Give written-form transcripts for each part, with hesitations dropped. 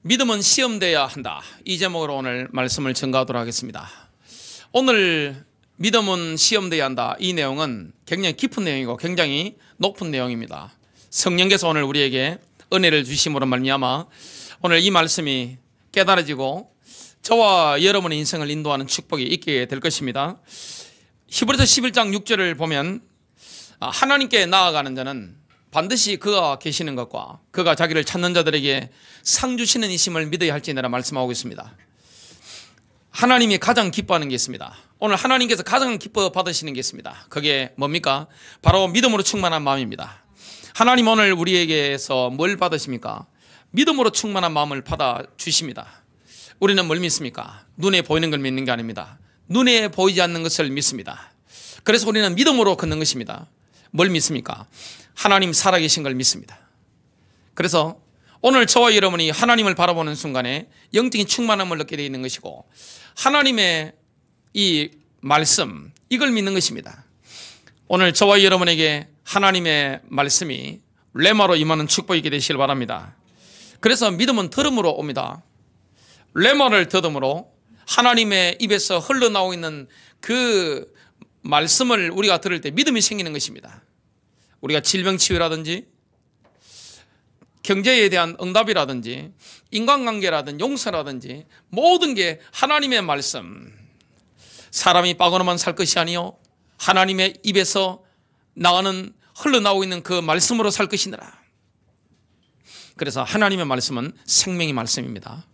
믿음은 시험돼야 한다. 이 제목으로 오늘 말씀을 전가하도록 하겠습니다. 오늘 믿음은 시험돼야 한다. 이 내용은 굉장히 깊은 내용이고 굉장히 높은 내용입니다. 성령께서 오늘 우리에게 은혜를 주심으로 말미암아 오늘 이 말씀이 깨달아지고 저와 여러분의 인생을 인도하는 축복이 있게 될 것입니다. 히브리서 11장 6절을 보면 하나님께 나아가는 자는 반드시 그가 계시는 것과 그가 자기를 찾는 자들에게 상 주시는 이심을 믿어야 할지니라 말씀하고 있습니다. 하나님이 가장 기뻐하는 게 있습니다. 오늘 하나님께서 가장 기뻐 받으시는 게 있습니다. 그게 뭡니까? 바로 믿음으로 충만한 마음입니다. 하나님 오늘 우리에게서 뭘 받으십니까? 믿음으로 충만한 마음을 받아 주십니다. 우리는 뭘 믿습니까? 눈에 보이는 걸 믿는 게 아닙니다. 눈에 보이지 않는 것을 믿습니다. 그래서 우리는 믿음으로 걷는 것입니다. 뭘 믿습니까? 하나님 살아계신 걸 믿습니다. 그래서 오늘 저와 여러분이 하나님을 바라보는 순간에 영적인 충만함을 얻게 되어 있는 것이고 하나님의 이 말씀, 이걸 믿는 것입니다. 오늘 저와 여러분에게 하나님의 말씀이 레마로 임하는 축복이 있게 되시길 바랍니다. 그래서 믿음은 들음으로 옵니다. 레마를 들음으로 하나님의 입에서 흘러나오고 있는 그 말씀을 우리가 들을 때 믿음이 생기는 것입니다. 우리가 질병치유라든지 경제에 대한 응답이라든지 인간관계라든지 용서라든지 모든 게 하나님의 말씀. 사람이 빵으로만 살 것이 아니요 하나님의 입에서 나가는 흘러나오고 있는 그 말씀으로 살 것이니라. 그래서 하나님의 말씀은 생명의 말씀입니다.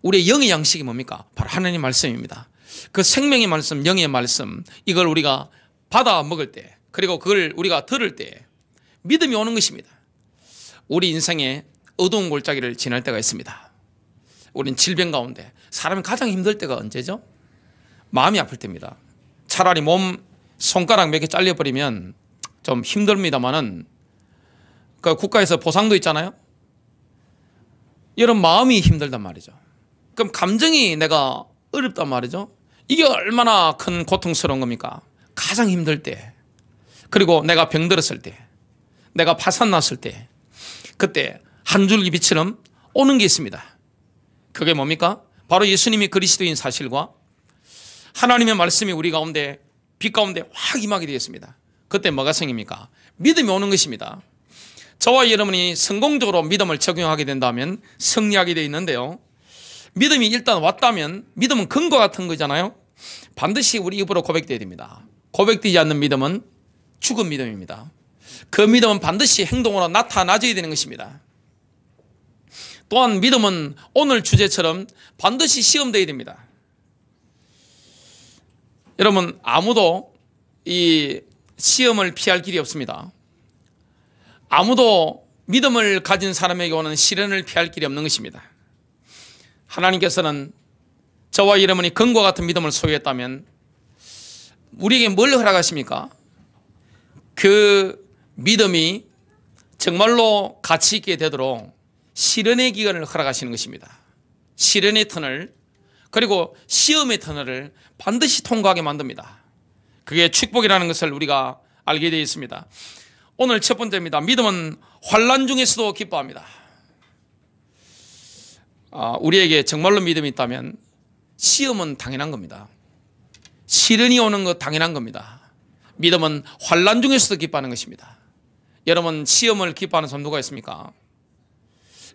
우리의 영의 양식이 뭡니까? 바로 하나님의 말씀입니다. 그 생명의 말씀, 영의 말씀, 이걸 우리가 받아 먹을 때, 그리고 그걸 우리가 들을 때 믿음이 오는 것입니다. 우리 인생에 어두운 골짜기를 지날 때가 있습니다. 우린 질병 가운데, 사람이 가장 힘들 때가 언제죠? 마음이 아플 때입니다. 차라리 몸 손가락 몇 개 잘려버리면 좀 힘듭니다만은 그 국가에서 보상도 있잖아요. 이런 마음이 힘들단 말이죠. 그럼 감정이 내가 어렵단 말이죠. 이게 얼마나 큰 고통스러운 겁니까? 가장 힘들 때, 그리고 내가 병들었을 때, 내가 파산 났을 때, 그때 한 줄기 빛처럼 오는 게 있습니다. 그게 뭡니까? 바로 예수님이 그리스도인 사실과 하나님의 말씀이 우리 가운데 빛 가운데 확 임하게 되었습니다. 그때 뭐가 생깁니까? 믿음이 오는 것입니다. 저와 여러분이 성공적으로 믿음을 적용하게 된다면 승리하게 되어 있는데요, 믿음이 일단 왔다면 믿음은 근거 같은 거잖아요. 반드시 우리 입으로 고백되어야 됩니다. 고백되지 않는 믿음은 죽은 믿음입니다. 그 믿음은 반드시 행동으로 나타나줘야 되는 것입니다. 또한 믿음은 오늘 주제처럼 반드시 시험되어야 됩니다. 여러분, 아무도 이 시험을 피할 길이 없습니다. 아무도 믿음을 가진 사람에게 오는 시련을 피할 길이 없는 것입니다. 하나님께서는 저와 여러분이 금과 같은 믿음을 소유했다면 우리에게 뭘 허락하십니까? 그 믿음이 정말로 가치 있게 되도록 시련의 기간을 허락하시는 것입니다. 시련의 터널, 그리고 시험의 터널을 반드시 통과하게 만듭니다. 그게 축복이라는 것을 우리가 알게 되어 있습니다. 오늘 첫 번째입니다. 믿음은 환난 중에서도 기뻐합니다. 우리에게 정말로 믿음이 있다면 시험은 당연한 겁니다. 시련이 오는 것 당연한 겁니다. 믿음은 환난 중에서도 기뻐하는 것입니다. 여러분, 시험을 기뻐하는 사람 누가 있습니까?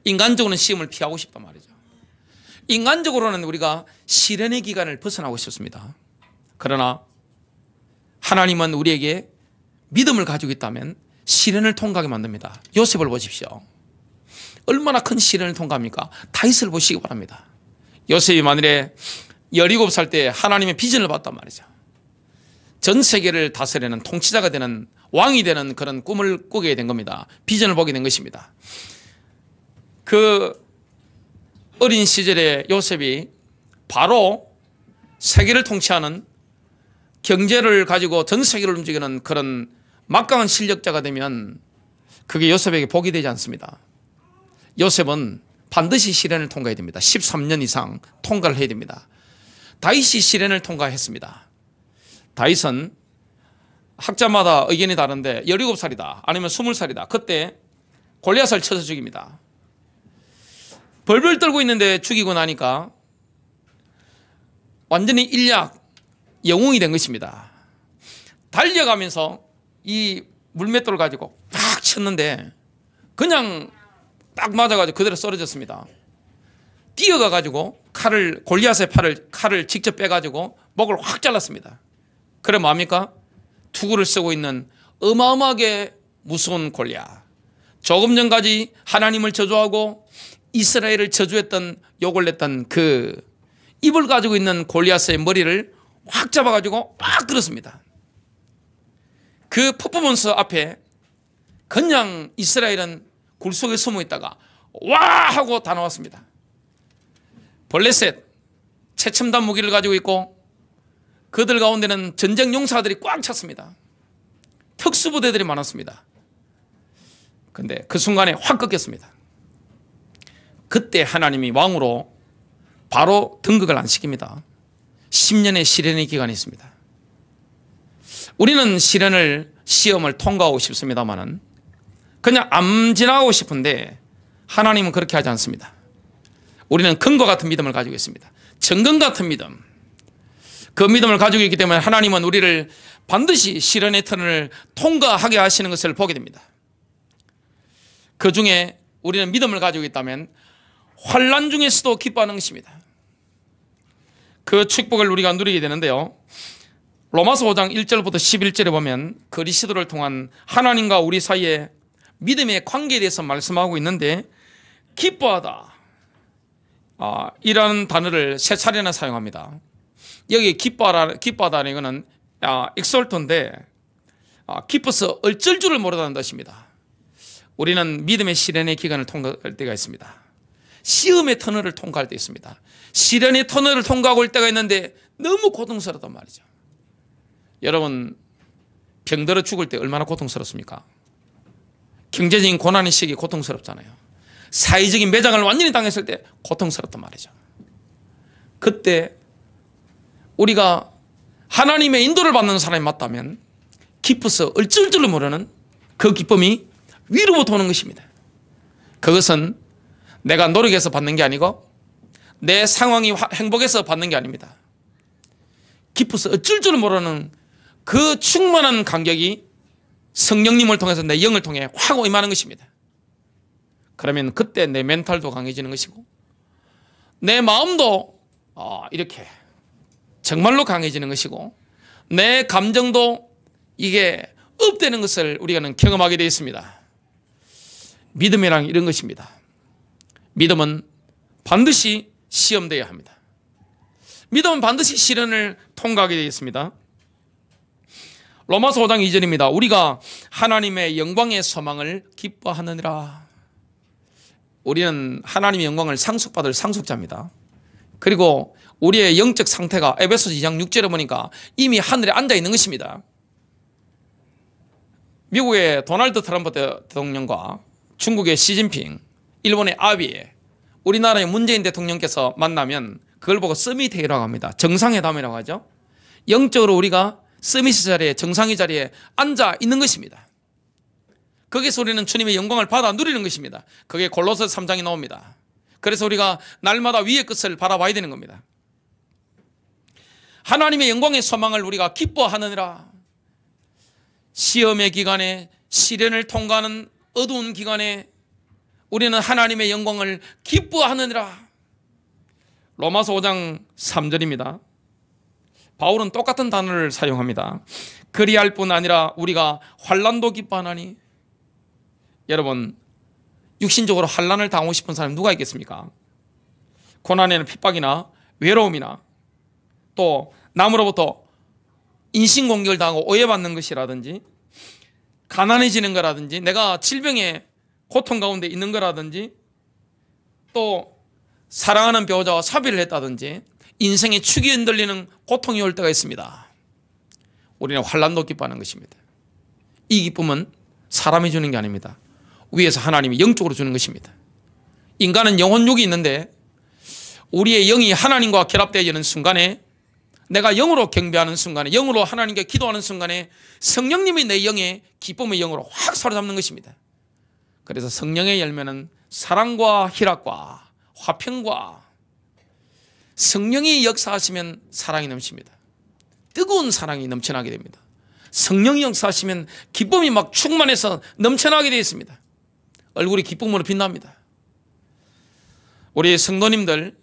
인간적으로는 시험을 피하고 싶단 말이죠. 인간적으로는 우리가 시련의 기간을 벗어나고 싶습니다. 그러나 하나님은 우리에게 믿음을 가지고 있다면 시련을 통과하게 만듭니다. 요셉을 보십시오. 얼마나 큰 시련을 통과합니까? 다윗을 보시기 바랍니다. 요셉이 만일에 17살 때 하나님의 비전을 봤단 말이죠. 전 세계를 다스리는 통치자가 되는, 왕이 되는 그런 꿈을 꾸게 된 겁니다. 비전을 보게 된 것입니다. 그 어린 시절에 요셉이 바로 세계를 통치하는, 경제를 가지고 전 세계를 움직이는 그런 막강한 실력자가 되면 그게 요셉에게 복이 되지 않습니다. 요셉은 반드시 시련을 통과해야 됩니다. 13년 이상 통과를 해야 됩니다. 다윗이 시련을 통과했습니다. 다윗은 학자마다 의견이 다른데 17살이다 아니면 20살이다. 그때 골리앗을 쳐서 죽입니다. 벌벌 떨고 있는데 죽이고 나니까 완전히 일약 영웅이 된 것입니다. 달려가면서 이 물맷돌을 가지고 팍 쳤는데 그냥 딱 맞아가지고 그대로 쓰러졌습니다. 뛰어가가지고 골리앗의 칼을 직접 빼가지고 목을 확 잘랐습니다. 그래 뭡니까? 투구를 쓰고 있는 어마어마하게 무서운 골리앗. 조금 전까지 하나님을 저주하고 이스라엘을 저주했던 욕을 냈던 그 입을 가지고 있는 골리앗의 머리를 확 잡아가지고 막 들었습니다. 그 퍼포먼스 앞에 그냥 이스라엘은 굴 속에 숨어 있다가 와 하고 다 나왔습니다. 블레셋 최첨단 무기를 가지고 있고 그들 가운데는 전쟁 용사들이 꽉 찼습니다. 특수부대들이 많았습니다. 근데 그 순간에 확 꺾였습니다. 그때 하나님이 왕으로 바로 등극을 안 시킵니다. 10년의 시련의 기간이 있습니다. 우리는 시험을 통과하고 싶습니다만은 그냥 안 지나가고 싶은데 하나님은 그렇게 하지 않습니다. 우리는 근거 같은 믿음을 가지고 있습니다. 정금 같은 믿음. 그 믿음을 가지고 있기 때문에 하나님은 우리를 반드시 시련의 터널을 통과하게 하시는 것을 보게 됩니다. 그 중에 우리는 믿음을 가지고 있다면 환난 중에서도 기뻐하는 것입니다. 그 축복을 우리가 누리게 되는데요. 로마서 5장 1절부터 11절에 보면 그리스도를 통한 하나님과 우리 사이의 믿음의 관계에 대해서 말씀하고 있는데 기뻐하다 이라는 단어를 세 차례나 사용합니다. 여기 기뻐하다는 것은 exalt인데 기뻐서 어쩔 줄을 모르다는 뜻입니다. 우리는 믿음의 시련의 기간을 통과할 때가 있습니다. 시험의 터널을 통과할 때 있습니다. 시련의 터널을 통과하고 올 때가 있는데 너무 고통스럽단 말이죠. 여러분 병들어 죽을 때 얼마나 고통스럽습니까? 경제적인 고난의 시기 고통스럽잖아요. 사회적인 매장을 완전히 당했을 때 고통스럽단 말이죠. 그때 우리가 하나님의 인도를 받는 사람이 맞다면 기뻐서 어쩔 줄을 모르는 그 기쁨이 위로부터 오는 것입니다. 그것은 내가 노력해서 받는 게 아니고 내 상황이 행복해서 받는 게 아닙니다. 기뻐서 어쩔 줄을 모르는 그 충만한 감격이 성령님을 통해서 내 영을 통해 확 임하는 것입니다. 그러면 그때 내 멘탈도 강해지는 것이고 내 마음도 이렇게 정말로 강해지는 것이고 내 감정도 이게 업되는 것을 우리가 경험하게 되어 있습니다. 믿음이란 이런 것입니다. 믿음은 반드시 시험되어야 합니다. 믿음은 반드시 시련을 통과하게 되어 있습니다. 로마서 5장 2절입니다. 우리가 하나님의 영광의 소망을 기뻐하느니라. 우리는 하나님의 영광을 상속받을 상속자입니다. 그리고 우리의 영적 상태가 에베소서 2장 6절에 보니까 이미 하늘에 앉아 있는 것입니다. 미국의 도널드 트럼프 대통령과 중국의 시진핑, 일본의 아베, 우리나라의 문재인 대통령께서 만나면 그걸 보고 서밋회의라고 합니다. 정상회담이라고 하죠. 영적으로 우리가 서밋 자리에, 정상의 자리에 앉아 있는 것입니다. 거기서 우리는 주님의 영광을 받아 누리는 것입니다. 그게 골로새 3장에 나옵니다. 그래서 우리가 날마다 위의 끝을 바라봐야 되는 겁니다. 하나님의 영광의 소망을 우리가 기뻐하느니라. 시험의 기간에, 시련을 통과하는 어두운 기간에 우리는 하나님의 영광을 기뻐하느니라. 로마서 5장 3절입니다. 바울은 똑같은 단어를 사용합니다. 그리할 뿐 아니라 우리가 환난도 기뻐하나니. 여러분 육신적으로 환난을 당하고 싶은 사람이 누가 있겠습니까? 고난에는 핍박이나 외로움이나 또 남으로부터 인신공격을 당하고 오해받는 것이라든지 가난해지는 거라든지 내가 질병의 고통 가운데 있는 거라든지 또 사랑하는 배우자와 사별을 했다든지 인생의 축이 흔들리는 고통이 올 때가 있습니다. 우리는 환난도 기뻐하는 것입니다. 이 기쁨은 사람이 주는 게 아닙니다. 위에서 하나님이 영적으로 주는 것입니다. 인간은 영혼육이 있는데 우리의 영이 하나님과 결합되어지는 순간에 내가 영으로 경배하는 순간에 영으로 하나님께 기도하는 순간에 성령님이 내 영에 기쁨의 영으로 확 사로잡는 것입니다. 그래서 성령의 열매는 사랑과 희락과 화평과 성령이 역사하시면 사랑이 넘칩니다. 뜨거운 사랑이 넘쳐나게 됩니다. 성령이 역사하시면 기쁨이 막 충만해서 넘쳐나게 되어 있습니다. 얼굴이 기쁨으로 빛납니다. 우리 성도님들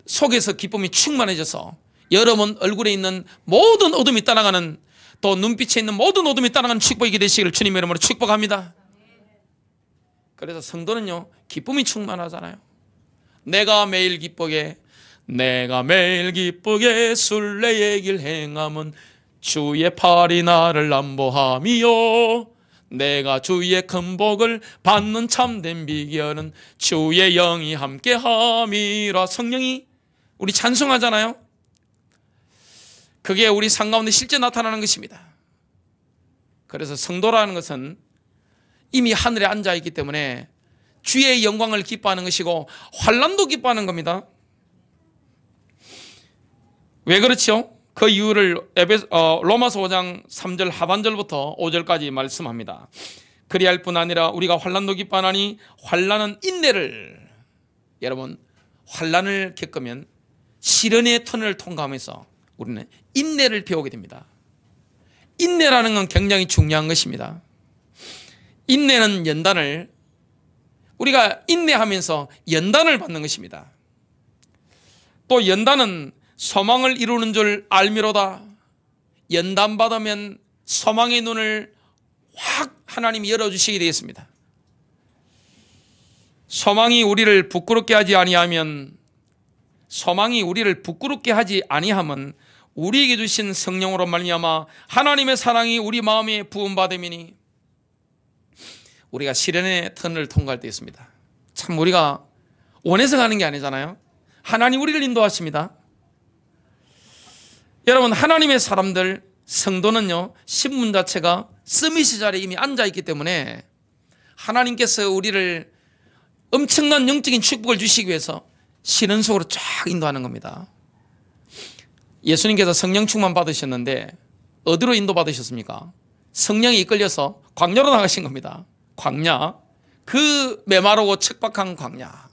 속에서 기쁨이 충만해져서 여러분 얼굴에 있는 모든 어둠이 떠나가는, 또 눈빛에 있는 모든 어둠이 떠나가는 축복이 되시기를 주님의 이름으로 축복합니다. 그래서 성도는요, 기쁨이 충만하잖아요. 내가 매일 기쁘게 순례의 길 행함은 주의 팔이 나를 안보함이요, 내가 주의 큰 복을 받는 참된 비결은 주의 영이 함께함이라. 성령이 우리 찬송하잖아요. 그게 우리 삶 가운데 실제 나타나는 것입니다. 그래서 성도라는 것은 이미 하늘에 앉아있기 때문에 주의 영광을 기뻐하는 것이고 환난도 기뻐하는 겁니다. 왜 그렇죠? 그 이유를 로마서 5장 3절 하반절부터 5절까지 말씀합니다. 그리할 뿐 아니라 우리가 환난도 기뻐하나니 환난은 인내를, 여러분 환난을 겪으면 시련의 터널을 통과하면서 우리는 인내를 배우게 됩니다. 인내라는 건 굉장히 중요한 것입니다. 인내는 연단을, 우리가 인내하면서 연단을 받는 것입니다. 또 연단은 소망을 이루는 줄 알미로다. 연단받으면 소망의 눈을 확 하나님이 열어주시게 되겠습니다. 소망이 우리를 부끄럽게 하지 아니하면, 우리에게 주신 성령으로 말미암아 하나님의 사랑이 우리 마음에 부음받음이니 우리가 시련의 터널을 통과할 때 있습니다. 참 우리가 원해서 가는 게 아니잖아요. 하나님 우리를 인도하십니다. 여러분, 하나님의 사람들, 성도는요, 신분 자체가 서밋의 자리에 이미 앉아있기 때문에 하나님께서 우리를 엄청난 영적인 축복을 주시기 위해서 시련 속으로 쫙 인도하는 겁니다. 예수님께서 성령 충만 받으셨는데 어디로 인도받으셨습니까? 성령이 이끌려서 광야로 나가신 겁니다. 광야, 그 메마르고 척박한 광야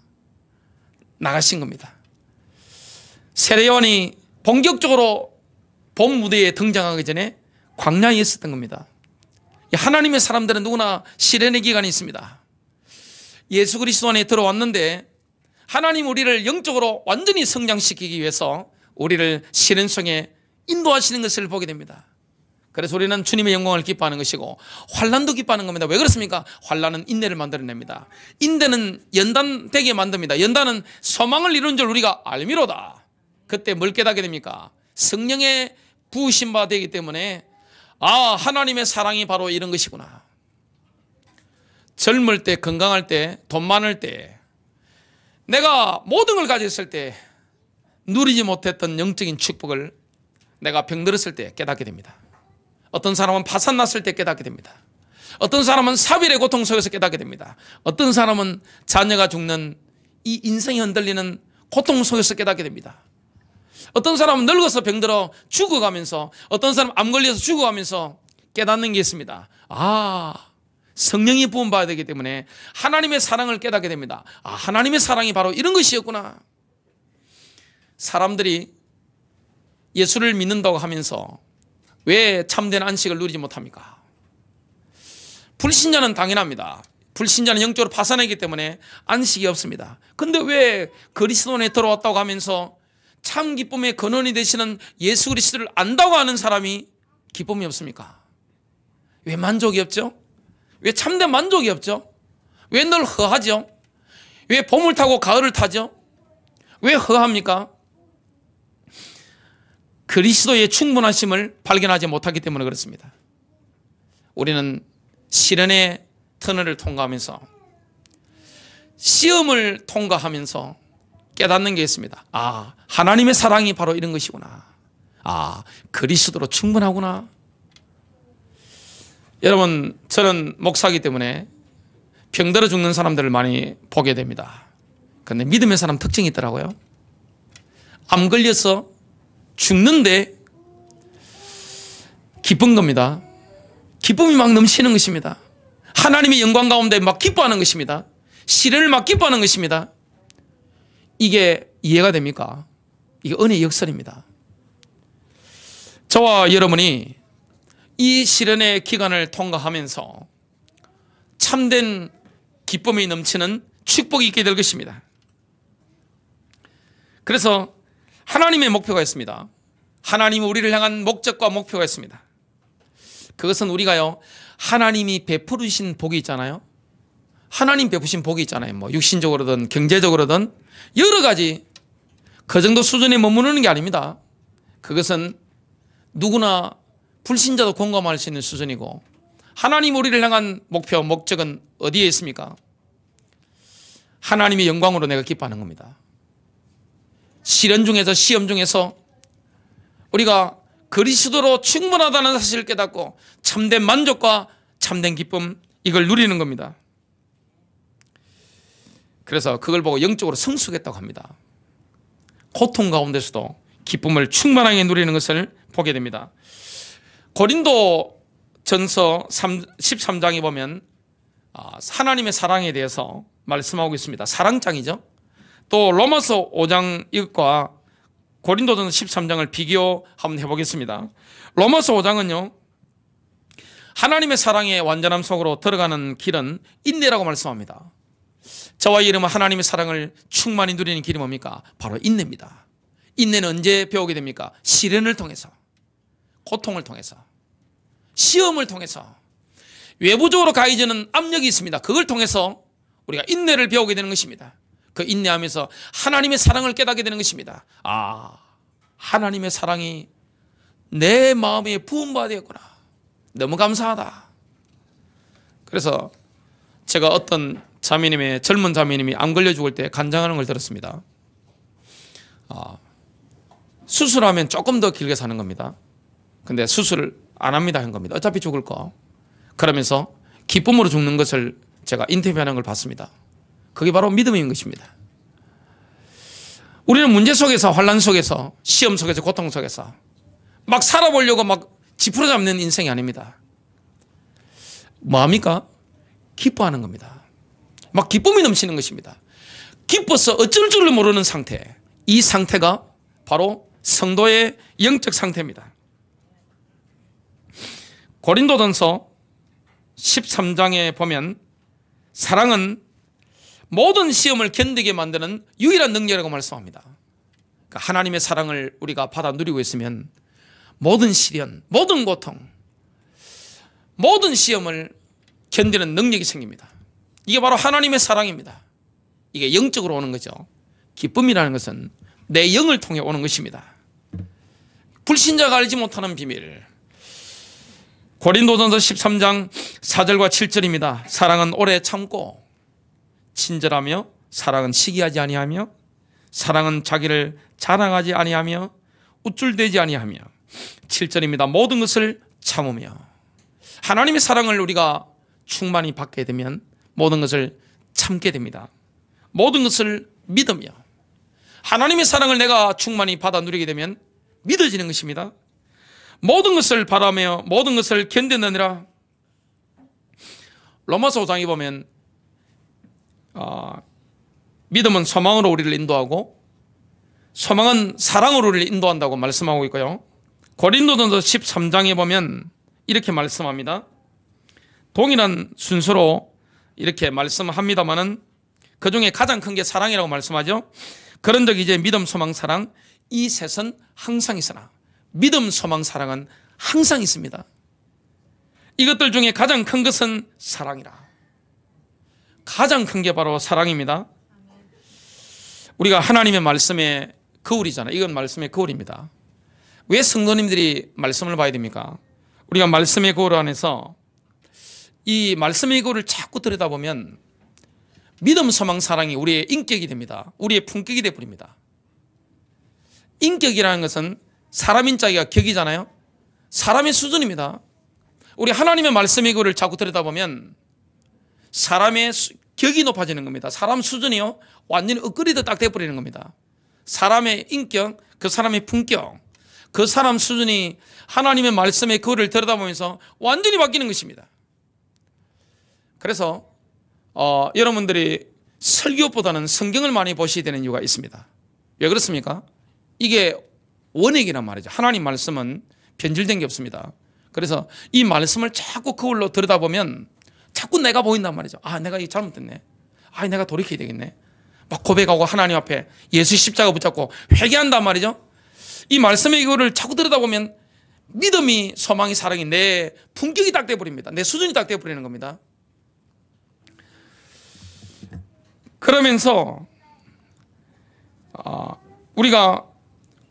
나가신 겁니다. 세례요한이 본격적으로 본 무대에 등장하기 전에 광야에 있었던 겁니다. 하나님의 사람들은 누구나 시련의 기간이 있습니다. 예수 그리스도 안에 들어왔는데 하나님 우리를 영적으로 완전히 성장시키기 위해서 우리를 시련 속에 인도하시는 것을 보게 됩니다. 그래서 우리는 주님의 영광을 기뻐하는 것이고 환난도 기뻐하는 겁니다. 왜 그렇습니까? 환난은 인내를 만들어냅니다. 인내는 연단되게 만듭니다. 연단은 소망을 이룬 줄 우리가 알미로다. 그때 뭘 깨닫게 됩니까? 성령의 부으신 바 되기 때문에 하나님의 사랑이 바로 이런 것이구나. 젊을 때, 건강할 때, 돈 많을 때, 내가 모든 걸 가졌을 때 누리지 못했던 영적인 축복을 내가 병들었을 때 깨닫게 됩니다. 어떤 사람은 파산 났을 때 깨닫게 됩니다. 어떤 사람은 사별의 고통 속에서 깨닫게 됩니다. 어떤 사람은 자녀가 죽는 이 인생이 흔들리는 고통 속에서 깨닫게 됩니다. 어떤 사람은 늙어서 병들어 죽어가면서, 어떤 사람은 암 걸려서 죽어가면서 깨닫는 게 있습니다. 성령이 부음받아야 되기 때문에 하나님의 사랑을 깨닫게 됩니다. 하나님의 사랑이 바로 이런 것이었구나. 사람들이 예수를 믿는다고 하면서 왜 참된 안식을 누리지 못합니까? 불신자는 당연합니다. 불신자는 영적으로 파산하기 때문에 안식이 없습니다. 근데 왜 그리스도 안에 들어왔다고 하면서 참 기쁨의 근원이 되시는 예수 그리스도를 안다고 하는 사람이 기쁨이 없습니까? 왜 만족이 없죠? 왜 참된 만족이 없죠? 왜 늘 허하죠? 왜 봄을 타고 가을을 타죠? 왜 허합니까? 그리스도의 충분하심을 발견하지 못하기 때문에 그렇습니다. 우리는 시련의 터널을 통과하면서, 시험을 통과하면서 깨닫는 게 있습니다. 하나님의 사랑이 바로 이런 것이구나. 그리스도로 충분하구나. 여러분, 저는 목사이기 때문에 병들어 죽는 사람들을 많이 보게 됩니다. 그런데 믿음의 사람 특징이 있더라고요. 암 걸려서 죽는데 기쁜 겁니다. 기쁨이 막 넘치는 것입니다. 하나님의 영광 가운데 막 기뻐하는 것입니다. 시련을 막 기뻐하는 것입니다. 이게 이해가 됩니까? 이게 은혜의 역설입니다. 저와 여러분이 이 시련의 기간을 통과하면서 참된 기쁨이 넘치는 축복이 있게 될 것입니다. 그래서 하나님의 목표가 있습니다. 하나님이 우리를 향한 목적과 목표가 있습니다. 그것은 우리가요, 하나님이 베푸신 복이 있잖아요. 하나님 베푸신 복이 있잖아요. 뭐 육신적으로든 경제적으로든 여러 가지 그 정도 수준에 머무르는 게 아닙니다. 그것은 누구나 불신자도 공감할 수 있는 수준이고, 하나님 우리를 향한 목표, 목적은 어디에 있습니까? 하나님의 영광으로 내가 기뻐하는 겁니다. 시련 중에서, 시험 중에서 우리가 그리스도로 충분하다는 사실을 깨닫고 참된 만족과 참된 기쁨, 이걸 누리는 겁니다. 그래서 그걸 보고 영적으로 성숙했다고 합니다. 고통 가운데서도 기쁨을 충만하게 누리는 것을 보게 됩니다. 고린도 전서 13장에 보면 하나님의 사랑에 대해서 말씀하고 있습니다. 사랑장이죠. 또 로마서 5장 이것과 고린도전서 13장을 비교 한번 해보겠습니다. 로마서 5장은요, 하나님의 사랑의 완전함 속으로 들어가는 길은 인내라고 말씀합니다. 저와 여러분은 하나님의 사랑을 충만히 누리는 길이 뭡니까? 바로 인내입니다. 인내는 언제 배우게 됩니까? 시련을 통해서, 고통을 통해서, 시험을 통해서, 외부적으로 가해지는 압력이 있습니다. 그걸 통해서 우리가 인내를 배우게 되는 것입니다. 그 인내하면서 하나님의 사랑을 깨닫게 되는 것입니다. 하나님의 사랑이 내 마음에 부음받아 되었구나. 너무 감사하다. 그래서 제가 어떤 젊은 자매님이 암 걸려 죽을 때 간장하는 걸 들었습니다. 수술하면 조금 더 길게 사는 겁니다. 근데 수술을 안 합니다 한 겁니다. 어차피 죽을 거. 그러면서 기쁨으로 죽는 것을 제가 인터뷰하는 걸 봤습니다. 그게 바로 믿음인 것입니다. 우리는 문제 속에서, 환난 속에서, 시험 속에서, 고통 속에서 막 살아보려고 막 지푸러 잡는 인생이 아닙니다. 뭐합니까? 기뻐하는 겁니다. 막 기쁨이 넘치는 것입니다. 기뻐서 어쩔 줄을 모르는 상태, 이 상태가 바로 성도의 영적 상태입니다. 고린도전서 13장에 보면 사랑은 모든 시험을 견디게 만드는 유일한 능력이라고 말씀합니다. 그러니까 하나님의 사랑을 우리가 받아 누리고 있으면 모든 시련, 모든 고통, 모든 시험을 견디는 능력이 생깁니다. 이게 바로 하나님의 사랑입니다. 이게 영적으로 오는 거죠. 기쁨이라는 것은 내 영을 통해 오는 것입니다. 불신자가 알지 못하는 비밀. 고린도전서 13장 4절과 7절입니다. 사랑은 오래 참고 친절하며, 사랑은 시기하지 아니하며, 사랑은 자기를 자랑하지 아니하며, 우쭐대지 아니하며. 7절입니다. 모든 것을 참으며. 하나님의 사랑을 우리가 충만히 받게 되면 모든 것을 참게 됩니다. 모든 것을 믿으며. 하나님의 사랑을 내가 충만히 받아 누리게 되면 믿어지는 것입니다. 모든 것을 바라며 모든 것을 견디느니라. 로마서 5장에 보면 믿음은 소망으로 우리를 인도하고 소망은 사랑으로 우리를 인도한다고 말씀하고 있고요. 고린도전서 13장에 보면 이렇게 말씀합니다. 동일한 순서로 이렇게 말씀합니다마는 그 중에 가장 큰 게 사랑이라고 말씀하죠. 그런 적 이제 믿음, 소망, 사랑, 이 셋은 항상 있으나 믿음, 소망, 사랑은 항상 있습니다. 이것들 중에 가장 큰 것은 사랑이라. 가장 큰 게 바로 사랑입니다. 우리가 하나님의 말씀의 거울이잖아요. 이건 말씀의 거울입니다. 왜 성도님들이 말씀을 봐야 됩니까? 우리가 말씀의 거울 안에서 이 말씀의 거울을 자꾸 들여다보면 믿음, 소망, 사랑이 우리의 인격이 됩니다. 우리의 품격이 되어버립니다. 인격이라는 것은 사람인 자기가 격이잖아요. 사람의 수준입니다. 우리 하나님의 말씀의 거울을 자꾸 들여다보면 사람의 격이 높아지는 겁니다. 사람 수준이요 완전히 엇그리듯 딱 돼버리는 겁니다. 사람의 인격, 그 사람의 품격, 그 사람 수준이 하나님의 말씀의 거울을 들여다보면서 완전히 바뀌는 것입니다. 그래서 여러분들이 설교보다는 성경을 많이 보셔야 되는 이유가 있습니다. 왜 그렇습니까? 이게 원액이란 말이죠. 하나님 말씀은 변질된 게 없습니다. 그래서 이 말씀을 자꾸 그걸로 들여다보면 자꾸 내가 보인단 말이죠. 아, 내가 이거 잘못됐네. 아, 내가 돌이켜야 되겠네. 막 고백하고 하나님 앞에 예수 십자가 붙잡고 회개한단 말이죠. 이 말씀의 이거를 자꾸 들여다보면 믿음이, 소망이, 사랑이 내 품격이 딱 돼버립니다. 내 수준이 딱 돼버리는 겁니다. 그러면서 우리가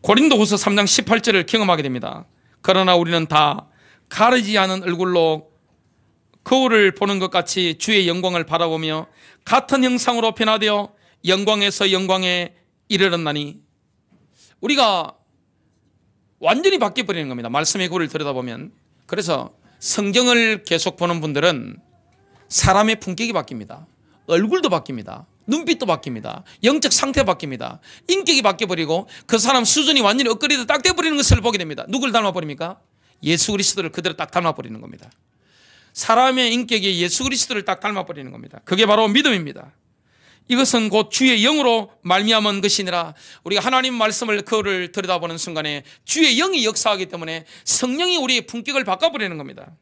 고린도후서 3장 18절을 경험하게 됩니다. 그러나 우리는 다 가리지 않은 얼굴로 거울을 보는 것 같이 주의 영광을 바라보며 같은 형상으로 변화되어 영광에서 영광에 이르렀나니, 우리가 완전히 바뀌어버리는 겁니다. 말씀의 거울을 들여다보면. 그래서 성경을 계속 보는 분들은 사람의 품격이 바뀝니다. 얼굴도 바뀝니다. 눈빛도 바뀝니다. 영적 상태가 바뀝니다. 인격이 바뀌어버리고 그 사람 수준이 완전히 업그레이드 딱 돼버리는 것을 보게 됩니다. 누굴 닮아버립니까? 예수 그리스도를 그대로 딱 닮아버리는 겁니다. 사람의 인격이 예수 그리스도를 딱 닮아버리는 겁니다. 그게 바로 믿음입니다. 이것은 곧 주의 영으로 말미암은 것이니라. 우리가 하나님 말씀을 그를 들여다보는 순간에 주의 영이 역사하기 때문에 성령이 우리의 품격을 바꿔버리는 겁니다.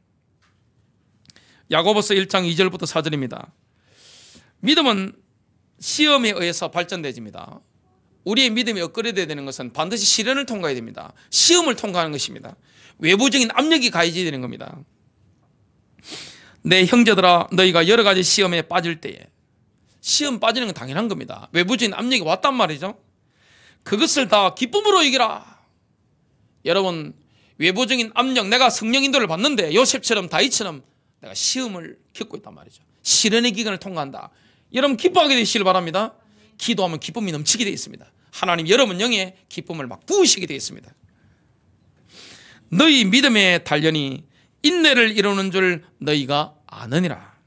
야고보서 1장 2절부터 4절입니다. 믿음은 시험에 의해서 발전되집니다. 우리의 믿음이 업그레이드 되는 것은 반드시 시련을 통과해야 됩니다. 시험을 통과하는 것입니다. 외부적인 압력이 가해져야 되는 겁니다. 내 형제들아, 너희가 여러 가지 시험에 빠질 때에, 시험 빠지는 건 당연한 겁니다. 외부적인 압력이 왔단 말이죠. 그것을 다 기쁨으로 이기라. 여러분, 외부적인 압력, 내가 성령 인도를 받는데 요셉처럼 다윗처럼 내가 시험을 겪고 있단 말이죠. 시련의 기간을 통과한다. 여러분 기뻐하게 되시길 바랍니다. 기도하면 기쁨이 넘치게 되어 있습니다. 하나님 여러분 영에 기쁨을 막 부으시게 되어 있습니다. 너희 믿음의 단련이 인내를 이루는 줄 너희가 아느니라.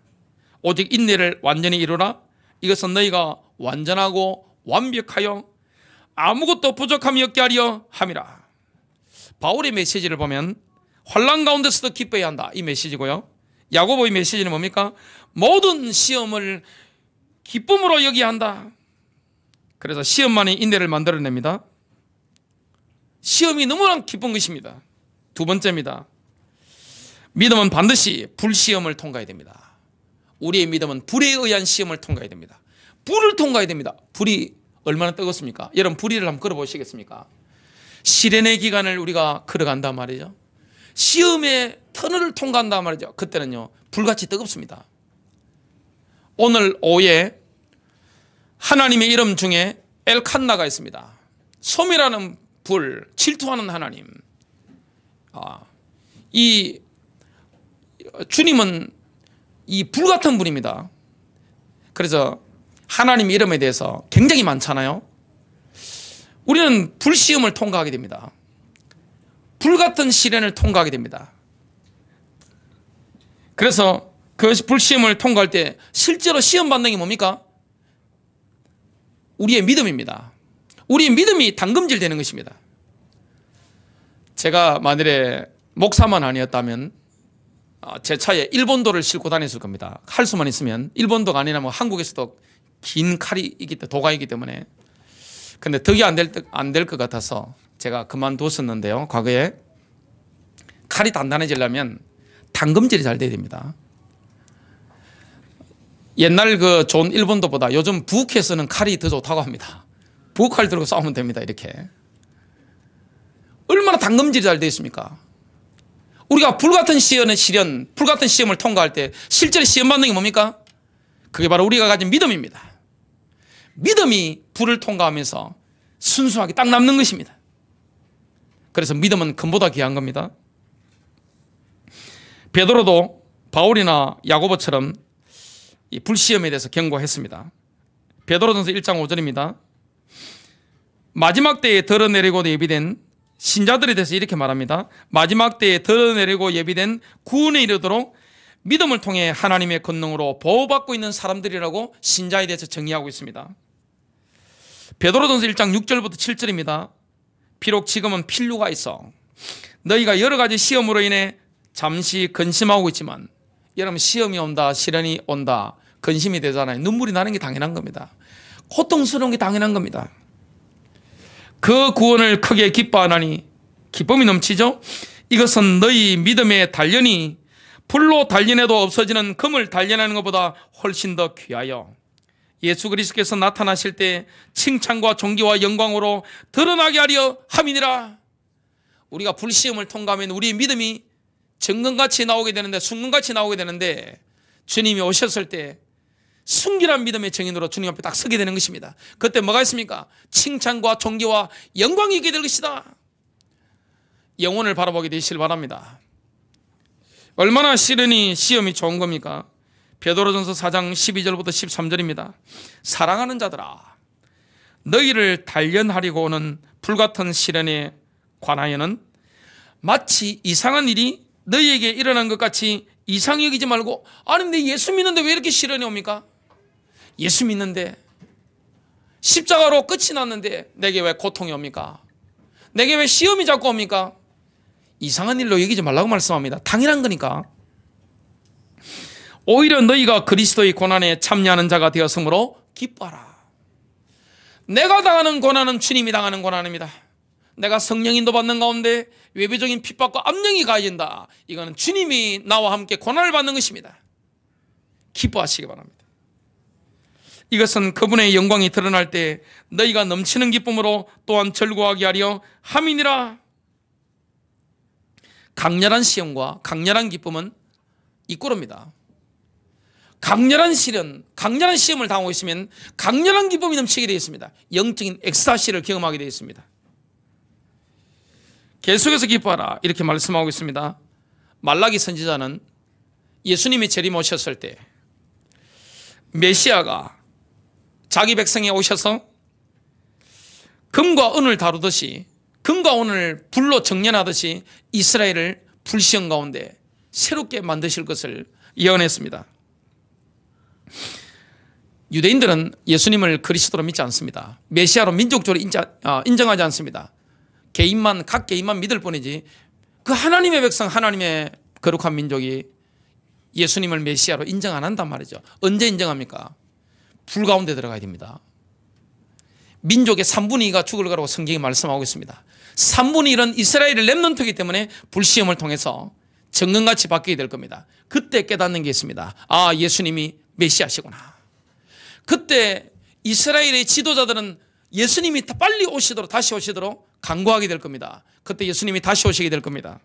오직 인내를 완전히 이루라. 이것은 너희가 완전하고 완벽하여 아무것도 부족함이 없게 하려 함이라. 바울의 메시지를 보면 환난 가운데서도 기뻐해야 한다, 이 메시지고요. 야고보의 메시지는 뭡니까? 모든 시험을 기쁨으로 여기야 한다. 그래서 시험만이 인내를 만들어냅니다. 시험이 너무나 기쁜 것입니다. 두 번째입니다. 믿음은 반드시 불시험을 통과해야 됩니다. 우리의 믿음은 불에 의한 시험을 통과해야 됩니다. 불을 통과해야 됩니다. 불이 얼마나 뜨겁습니까? 여러분 불이를 한번 걸어보시겠습니까? 시련의 기간을 우리가 걸어간단 말이죠. 시험의 터널을 통과한단 말이죠. 그때는요 불같이 뜨겁습니다. 오늘 오후에 하나님의 이름 중에 엘칸나가 있습니다. 소멸하는 불, 질투하는 하나님. 이 주님은 이 불같은 분입니다. 그래서 하나님 이름에 대해서 굉장히 많잖아요. 우리는 불시험을 통과하게 됩니다. 불같은 시련을 통과하게 됩니다. 그래서 그 불시험을 통과할 때 실제로 시험 받는 게 뭡니까? 우리의 믿음입니다. 우리의 믿음이 당금질 되는 것입니다. 제가 만일에 목사만 아니었다면 제 차에 일본도를 싣고 다녔을 겁니다. 할 수만 있으면. 일본도가 아니라면 한국에서도 긴 칼이 있기 때문에, 도가이기 때문에. 근데 덕이 안 될 것 같아서 제가 그만두었었는데요. 과거에 칼이 단단해지려면 당금질이 잘 돼야 됩니다. 옛날 그 좋은 일본도보다 요즘 부엌에 쓰는 칼이 더 좋다고 합니다. 부엌칼 들고 싸우면 됩니다. 이렇게. 얼마나 당금질이 잘 되어 있습니까? 우리가 불같은 시련, 불같은 시험을 통과할 때 실제로 시험 받는 게 뭡니까? 그게 바로 우리가 가진 믿음입니다. 믿음이 불을 통과하면서 순수하게 딱 남는 것입니다. 그래서 믿음은 금보다 귀한 겁니다. 베드로도 바울이나 야고보처럼 이 불시험에 대해서 경고했습니다. 베드로전서 1장 5절입니다. 마지막 때에 드러내리고 예비된 신자들에 대해서 이렇게 말합니다. 마지막 때에 드러내리고 예비된 구원에 이르도록 믿음을 통해 하나님의 권능으로 보호받고 있는 사람들이라고 신자에 대해서 정의하고 있습니다. 베드로전서 1장 6절부터 7절입니다. 비록 지금은 필요가 있어 너희가 여러 가지 시험으로 인해 잠시 근심하고 있지만, 여러분 시험이 온다, 시련이 온다, 근심이 되잖아요. 눈물이 나는 게 당연한 겁니다. 고통스러운 게 당연한 겁니다. 그 구원을 크게 기뻐하나니 기쁨이 넘치죠. 이것은 너희 믿음의 단련이 불로 단련해도 없어지는 금을 단련하는 것보다 훨씬 더 귀하여 예수 그리스도께서 나타나실 때 칭찬과 존귀와 영광으로 드러나게 하려 함이니라. 우리가 불시험을 통과하면 우리의 믿음이 정금같이 나오게 되는데, 순금같이 나오게 되는데, 주님이 오셨을 때 순결한 믿음의 증인으로 주님 앞에 딱 서게 되는 것입니다. 그때 뭐가 있습니까? 칭찬과 존귀와 영광이 있게 될 것이다. 영혼을 바라보게 되시길 바랍니다. 얼마나 시험이 좋은 겁니까? 베드로전서 4장 12절부터 13절입니다. 사랑하는 자들아, 너희를 단련하려고 오는 불같은 시련에 관하여는 마치 이상한 일이 너희에게 일어난 것 같이 이상히 여기지 말고, 아니 근데 예수 믿는데 왜 이렇게 시련이 옵니까? 예수 믿는데 십자가로 끝이 났는데 내게 왜 고통이 옵니까? 내게 왜 시험이 자꾸 옵니까? 이상한 일로 여기지 말라고 말씀합니다. 당연한 거니까. 오히려 너희가 그리스도의 고난에 참여하는 자가 되었으므로 기뻐하라. 내가 당하는 고난은 주님이 당하는 고난입니다. 내가 성령인도 받는 가운데 외부적인 핍박과 압력이 가해진다. 이거는 주님이 나와 함께 고난을 받는 것입니다. 기뻐하시기 바랍니다. 이것은 그분의 영광이 드러날 때 너희가 넘치는 기쁨으로 또한 즐거워하게 하려 함이니라. 강렬한 시험과 강렬한 기쁨은 이꼬릅니다. 강렬한 시련, 강렬한 시험을 당하고 있으면 강렬한 기쁨이 넘치게 되어 있습니다. 영적인 엑스타시를 경험하게 되어 있습니다. 계속해서 기뻐하라 이렇게 말씀하고 있습니다. 말라기 선지자는 예수님이 재림 오셨을 때 메시아가 자기 백성에 오셔서 금과 은을 다루듯이, 금과 은을 불로 정련하듯이 이스라엘을 불시험 가운데 새롭게 만드실 것을 예언했습니다. 유대인들은 예수님을 그리스도로 믿지 않습니다. 메시아로 민족적으로 인정하지 않습니다. 각 개인만 믿을 뿐이지 그 하나님의 백성, 하나님의 거룩한 민족이 예수님을 메시아로 인정 안 한단 말이죠. 언제 인정합니까? 불 가운데 들어가야 됩니다. 민족의 3분의 2가 죽을 거라고 성경이 말씀하고 있습니다. 3분의 1은 이스라엘의 렘넌트이기 때문에 불시험을 통해서 정금같이 바뀌게 될 겁니다. 그때 깨닫는 게 있습니다. 아, 예수님이 메시아시구나. 그때 이스라엘의 지도자들은 예수님이 빨리 다시 오시도록 간구하게 될 겁니다. 그때 예수님이 다시 오시게 될 겁니다.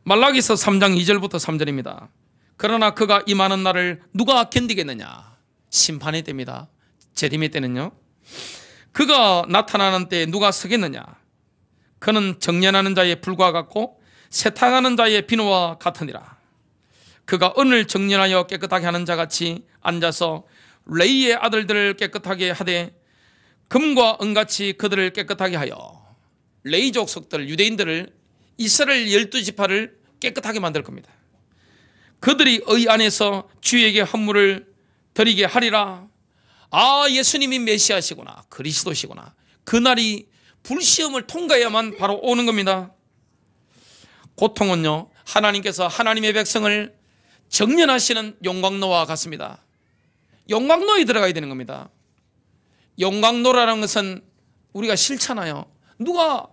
말라기서 3장 2절부터 3절입니다. 그러나 그가 임하는 날을 누가 견디겠느냐? 심판의 때입니다. 재림의 때는요. 그가 나타나는 때에 누가 서겠느냐? 그는 정련하는 자의 불과 같고 세탁하는 자의 비누와 같으니라. 그가 은을 정련하여 깨끗하게 하는 자같이 앉아서 레이의 아들들을 깨끗하게 하되 금과 은같이 그들을 깨끗하게 하여, 레이 족속들 유대인들을, 이스라엘 12지파를 깨끗하게 만들 겁니다. 그들이 의 안에서 주에게 헌물을 드리게 하리라. 아, 예수님이 메시아시구나, 그리스도시구나. 그날이 불시험을 통과해야만 바로 오는 겁니다. 고통은요, 하나님께서 하나님의 백성을 정련하시는 용광로와 같습니다. 용광로에 들어가야 되는 겁니다. 용광로라는 것은 우리가 싫잖아요. 누가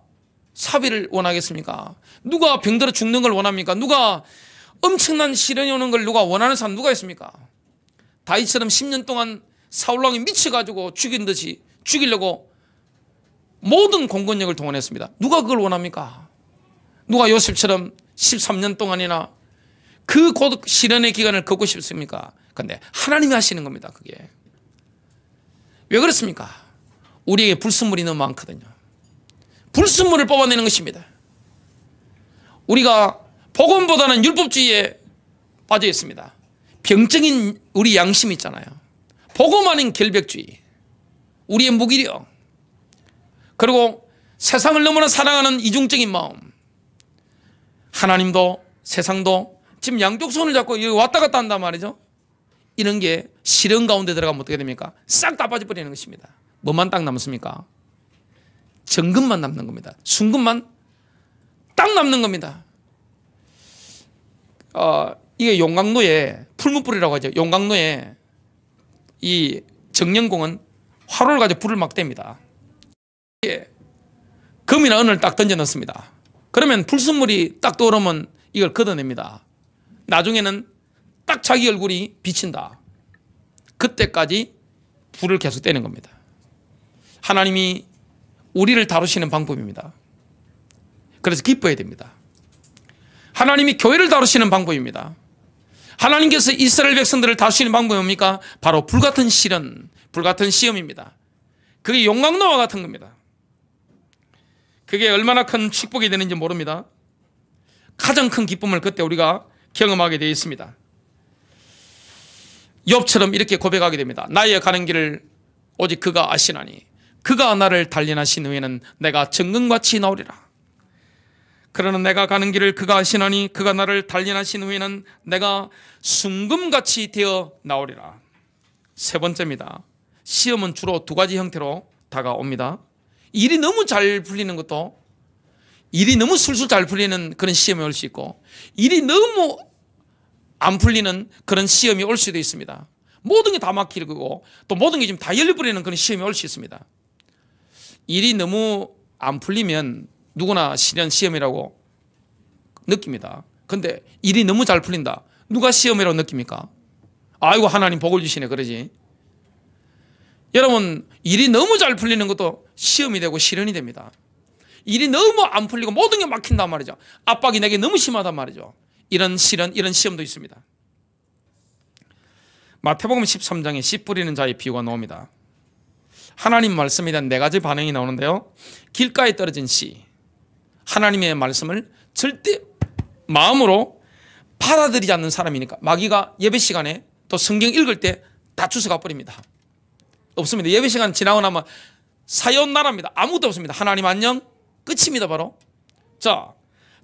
사비를 원하겠습니까? 누가 병들어 죽는 걸 원합니까? 누가 엄청난 시련이 오는 걸 누가 원하는 사람 누가 있습니까? 다윗처럼 10년 동안 사울왕이 미쳐가지고 죽인 듯이 죽이려고 모든 공권력을 동원했습니다. 누가 그걸 원합니까? 누가 요셉처럼 13년 동안이나 그 시련의 기간을 겪고 싶습니까? 그런데 하나님이 하시는 겁니다. 그게 왜 그렇습니까? 우리에게 불순물이 너무 많거든요. 불순물을 뽑아내는 것입니다. 우리가 복음보다는 율법주의에 빠져 있습니다. 병적인 우리 양심이 있잖아요. 복음 아닌 결백주의, 우리의 무기력, 그리고 세상을 너무나 사랑하는 이중적인 마음. 하나님도 세상도 지금 양쪽 손을 잡고 여기 왔다 갔다 한단 말이죠. 이런 게 시련 가운데 들어가면 어떻게 됩니까? 싹 다 빠져버리는 것입니다. 뭐만 딱 남습니까? 정금만 남는 겁니다. 순금만 딱 남는 겁니다. 이게 용광로에 풀무불이라고 하죠. 용광로에 이 정령공은 화로를 가지고 불을 막 댑니다. 금이나 은을 딱 던져 넣습니다. 그러면 불순물이 딱 떠오르면 이걸 걷어냅니다. 나중에는 딱 자기 얼굴이 비친다. 그때까지 불을 계속 떼는 겁니다. 하나님이 우리를 다루시는 방법입니다. 그래서 기뻐해야 됩니다. 하나님이 교회를 다루시는 방법입니다. 하나님께서 이스라엘 백성들을 다루시는 방법이 뭡니까? 바로 불같은 시련, 불같은 시험입니다. 그게 용광로와 같은 겁니다. 그게 얼마나 큰 축복이 되는지 모릅니다. 가장 큰 기쁨을 그때 우리가 경험하게 되어 있습니다. 욥처럼 이렇게 고백하게 됩니다. 나의 가는 길을 오직 그가 아시나니 그가 나를 단련하신 후에는 내가 정금같이 나오리라. 그러나 내가 가는 길을 그가 아시나니 그가 나를 단련하신 후에는 내가 순금같이 되어 나오리라. 세 번째입니다. 시험은 주로 두 가지 형태로 다가옵니다. 일이 너무 잘 풀리는 것도, 일이 너무 술술 잘 풀리는 그런 시험이 올 수 있고, 일이 너무 안 풀리는 그런 시험이 올 수도 있습니다. 모든 게 다 막히고 또 모든 게 지금 다 열려버리는 그런 시험이 올 수 있습니다. 일이 너무 안 풀리면 누구나 시험이라고 느낍니다. 근데 일이 너무 잘 풀린다. 누가 시험이라고 느낍니까? 아이고 하나님 복을 주시네 그러지. 여러분, 일이 너무 잘 풀리는 것도 시험이 되고 시련이 됩니다. 일이 너무 안 풀리고 모든 게 막힌단 말이죠. 압박이 내게 너무 심하단 말이죠. 이런 시련, 이런 시험도 있습니다. 마태복음 13장에 씨 뿌리는 자의 비유가 나옵니다. 하나님 말씀에 대한 네 가지 반응이 나오는데요. 길가에 떨어진 씨, 하나님의 말씀을 절대 마음으로 받아들이지 않는 사람이니까 마귀가 예배 시간에 또 성경 읽을 때 다 주워가 버립니다. 없습니다. 예배 시간 지나고 나면 사연나라입니다. 아무것도 없습니다. 하나님 안녕 끝입니다. 바로. 자,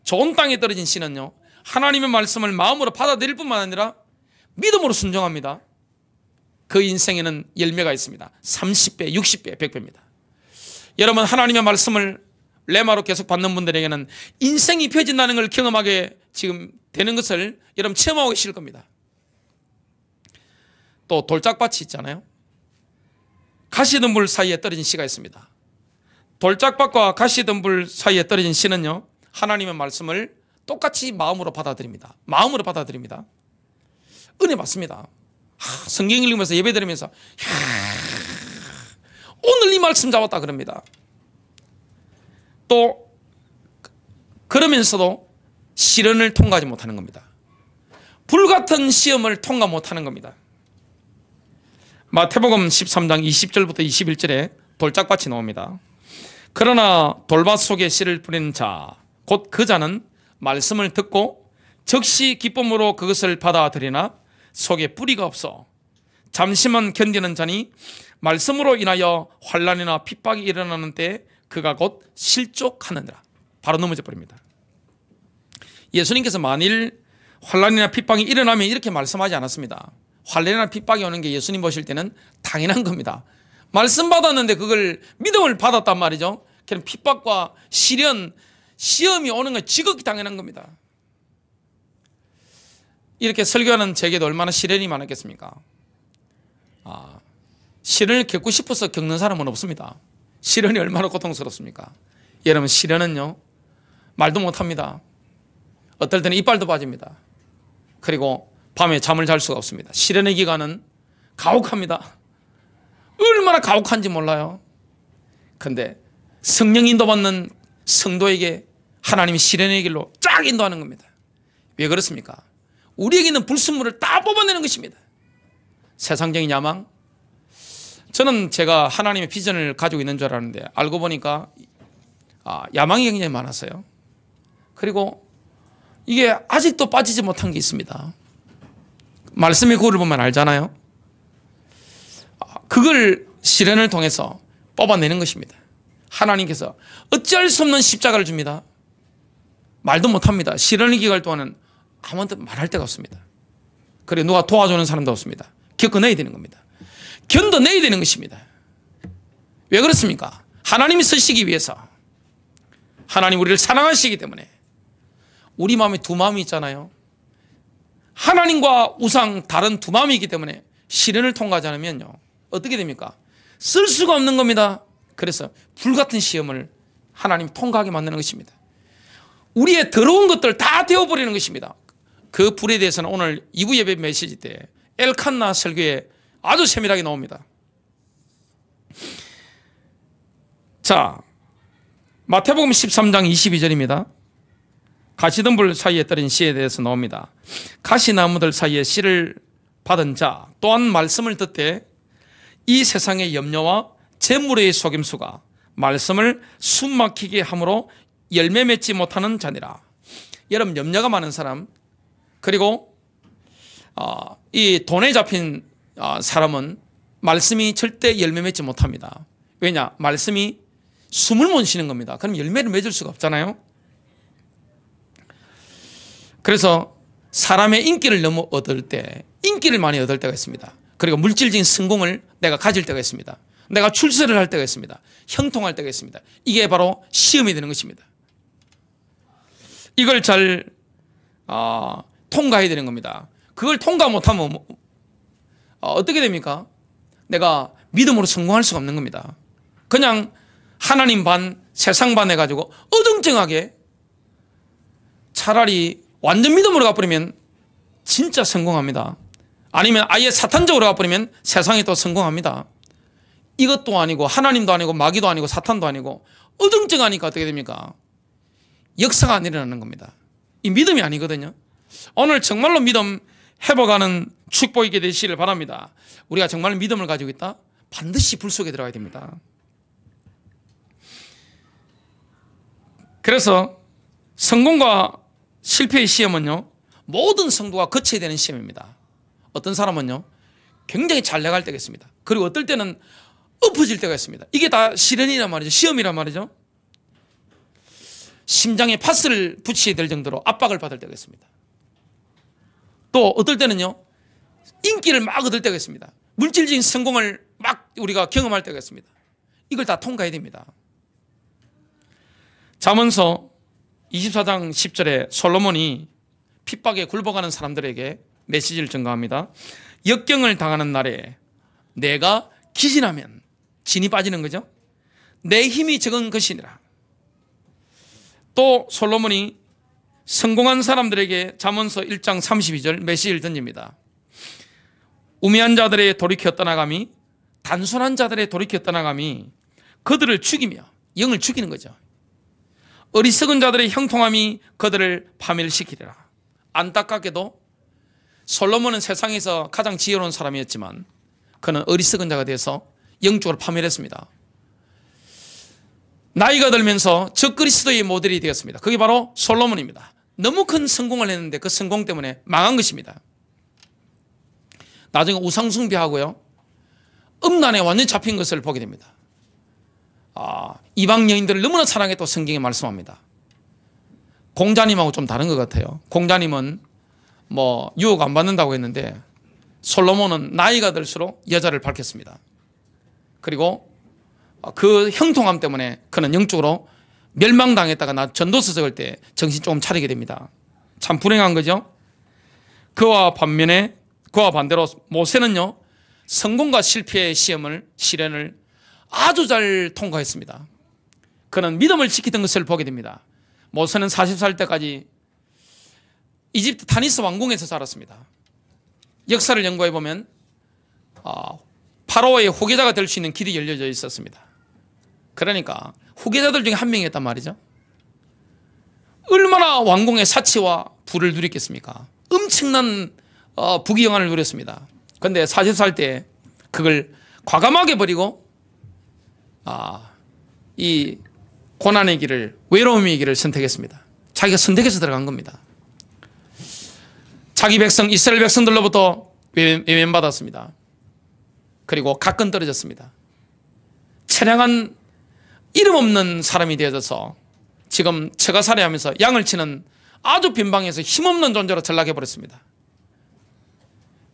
좋은 땅에 떨어진 씨는요, 하나님의 말씀을 마음으로 받아들일 뿐만 아니라 믿음으로 순종합니다. 그 인생에는 열매가 있습니다. 30배, 60배, 100배입니다. 여러분, 하나님의 말씀을 레마로 계속 받는 분들에게는 인생이 펴진다는 걸 경험하게 지금 되는 것을 여러분 체험하고 계실 겁니다. 또 돌짝밭이 있잖아요. 가시덤불 사이에 떨어진 씨가 있습니다. 돌짝밭과 가시덤불 사이에 떨어진 씨는요, 하나님의 말씀을 똑같이 마음으로 받아들입니다. 마음으로 받아들입니다. 은혜 받습니다. 성경 읽으면서 예배 드리면서 오늘 이 말씀 잡았다 그럽니다. 또 그러면서도 시련을 통과하지 못하는 겁니다. 불같은 시험을 통과 못하는 겁니다. 마태복음 13장 20절부터 21절에 돌짝밭이 나옵니다. 그러나 돌밭 속에 씨를 뿌리는 자, 곧 그 자는 말씀을 듣고 즉시 기쁨으로 그것을 받아들이나 속에 뿌리가 없어 잠시만 견디는 자니 말씀으로 인하여 환난이나 핍박이 일어나는 때 그가 곧 실족하느니라. 바로 넘어져 버립니다. 예수님께서 만일 환난이나 핍박이 일어나면 이렇게 말씀하지 않았습니다. 환난이나 핍박이 오는 게 예수님 보실 때는 당연한 겁니다. 말씀 받았는데 그걸 믿음을 받았단 말이죠. 그럼 핍박과 시련, 시험이 오는 건 지극히 당연한 겁니다. 이렇게 설교하는 제게도 얼마나 시련이 많았겠습니까? 시련을 겪고 싶어서 겪는 사람은 없습니다. 시련이 얼마나 고통스럽습니까? 여러분, 시련은요, 말도 못합니다. 어떨 때는 이빨도 빠집니다. 그리고 밤에 잠을 잘 수가 없습니다. 시련의 기간은 가혹합니다. 얼마나 가혹한지 몰라요. 그런데 성령 인도받는 성도에게 하나님이 시련의 길로 쫙 인도하는 겁니다. 왜 그렇습니까? 우리에게 있는 불순물을 다 뽑아내는 것입니다. 세상적인 야망. 저는 제가 하나님의 비전을 가지고 있는 줄 알았는데 알고 보니까 야망이 굉장히 많았어요. 그리고 이게 아직도 빠지지 못한 게 있습니다. 말씀의 구를 보면 알잖아요. 그걸 시련을 통해서 뽑아내는 것입니다. 하나님께서 어찌할 수 없는 십자가를 줍니다. 말도 못합니다. 시련의 기간 동안은 아무한테 말할 데가 없습니다. 그래 누가 도와주는 사람도 없습니다. 겪어내야 되는 겁니다. 견뎌내야 되는 것입니다. 왜 그렇습니까? 하나님이 쓰시기 위해서. 하나님 우리를 사랑하시기 때문에. 우리 마음에 두 마음이 있잖아요. 하나님과 우상 다른 두 마음이기 때문에 시련을 통과하지 않으면요, 어떻게 됩니까? 쓸 수가 없는 겁니다. 그래서 불같은 시험을 하나님 통과하게 만드는 것입니다. 우리의 더러운 것들 다 데워버리는 것입니다. 그 불에 대해서는 오늘 2부 예배 메시지 때 엘칸나 설교에 아주 세밀하게 나옵니다. 자, 마태복음 13장 22절입니다. 가시덤불 사이에 떨어진 씨에 대해서 나옵니다. 가시나무들 사이에 씨를 받은 자 또한 말씀을 듣되 이 세상의 염려와 재물의 속임수가 말씀을 숨막히게 함으로 열매 맺지 못하는 자니라. 여러분, 염려가 많은 사람, 그리고 이 돈에 잡힌 사람은 말씀이 절대 열매 맺지 못합니다. 왜냐? 말씀이 숨을 못 쉬는 겁니다. 그럼 열매를 맺을 수가 없잖아요. 그래서 사람의 인기를 너무 얻을 때, 인기를 많이 얻을 때가 있습니다. 그리고 물질적인 성공을 내가 가질 때가 있습니다. 내가 출세를 할 때가 있습니다. 형통할 때가 있습니다. 이게 바로 시험이 되는 것입니다. 이걸 잘 통과해야 되는 겁니다. 그걸 통과 못하면 어떻게 됩니까? 내가 믿음으로 성공할 수가 없는 겁니다. 그냥 하나님 반 세상 반 해가지고 어정쩡하게 차라리 완전 믿음으로 가버리면 진짜 성공합니다. 아니면 아예 사탄적으로 가버리면 세상이 또 성공합니다. 이것도 아니고 하나님도 아니고 마귀도 아니고 사탄도 아니고 어정쩡하니까 어떻게 됩니까? 역사가 안 일어나는 겁니다. 이 믿음이 아니거든요. 오늘 정말로 믿음 회복하는 축복이 있게 되시기를 바랍니다. 우리가 정말 믿음을 가지고 있다? 반드시 불 속에 들어가야 됩니다. 그래서 성공과 실패의 시험은요, 모든 성도가 거쳐야 되는 시험입니다. 어떤 사람은요, 굉장히 잘 나갈 때가 있습니다. 그리고 어떨 때는 엎어질 때가 있습니다. 이게 다 시련이란 말이죠. 시험이란 말이죠. 심장에 파스를 붙이게 될 정도로 압박을 받을 때가 있습니다. 또 어떨 때는요, 인기를 막 얻을 때가 있습니다. 물질적인 성공을 막 우리가 경험할 때가 있습니다. 이걸 다 통과해야 됩니다. 잠언서 24장 10절에 솔로몬이 핍박에 굴복하는 사람들에게 메시지를 전가합니다. 역경을 당하는 날에 내가 기진하면 진이 빠지는 거죠. 내 힘이 적은 것이니라. 또 솔로몬이 성공한 사람들에게 잠언서 1장 32절 메시지를 던집니다. 우매한 자들의 돌이켜 떠나감이, 단순한 자들의 돌이켜 떠나감이 그들을 죽이며, 영을 죽이는 거죠. 어리석은 자들의 형통함이 그들을 파멸시키리라. 안타깝게도 솔로몬은 세상에서 가장 지혜로운 사람이었지만 그는 어리석은 자가 돼서 영적으로 파멸했습니다. 나이가 들면서 적그리스도의 모델이 되었습니다. 그게 바로 솔로몬입니다. 너무 큰 성공을 했는데 그 성공 때문에 망한 것입니다. 나중에 우상숭배하고요, 음란에 완전히 잡힌 것을 보게 됩니다. 이방 여인들을 너무나 사랑했다고 성경에 말씀합니다. 공자님하고 좀 다른 것 같아요. 공자님은 유혹 안 받는다고 했는데 솔로몬은 나이가 들수록 여자를 밝혔습니다. 그리고 그 형통함 때문에 그는 영적으로 멸망당했다가 전도서 적을 때 정신 조금 차리게 됩니다. 참 불행한 거죠. 그와 반대로 모세는요, 성공과 실패의 시련을 아주 잘 통과했습니다. 그는 믿음을 지키던 것을 보게 됩니다. 모세는 40살 때까지 이집트 타니스 왕궁에서 살았습니다. 역사를 연구해 보면 파라오의 후계자가 될 수 있는 길이 열려져 있었습니다. 그러니까 후계자들 중에 한 명이었단 말이죠. 얼마나 왕궁의 사치와 부를 누렸겠습니까? 엄청난 부귀영화를 누렸습니다. 그런데 40살 때 그걸 과감하게 버리고 이 고난의 길을, 외로움의 길을 선택했습니다. 자기가 선택해서 들어간 겁니다. 자기 백성, 이스라엘 백성들로부터 외면받았습니다. 그리고 가끔 떨어졌습니다. 처량한 이름 없는 사람이 되어져서 지금 처가살이하면서 양을 치는 아주 빈방에서 힘없는 존재로 전락해버렸습니다.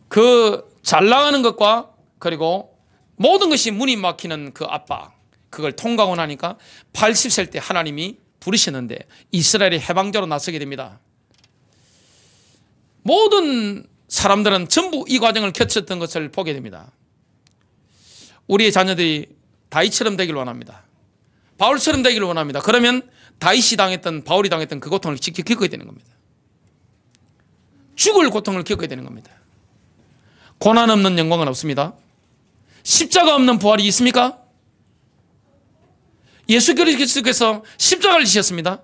그 잘 나가는 것과 그리고 모든 것이 문이 막히는 그 압박, 그걸 통과하고 나니까 80살 때 하나님이 부르셨는데 이스라엘의 해방자로 나서게 됩니다. 모든 사람들은 전부 이 과정을 거쳤던 것을 보게 됩니다. 우리의 자녀들이 다윗처럼 되기를 원합니다. 바울처럼 되기를 원합니다. 그러면 다윗이 당했던, 바울이 당했던 그 고통을 직접 겪어야 되는 겁니다. 죽을 고통을 겪어야 되는 겁니다. 고난 없는 영광은 없습니다. 십자가 없는 부활이 있습니까? 예수 그리스도께서 십자가를 지셨습니다.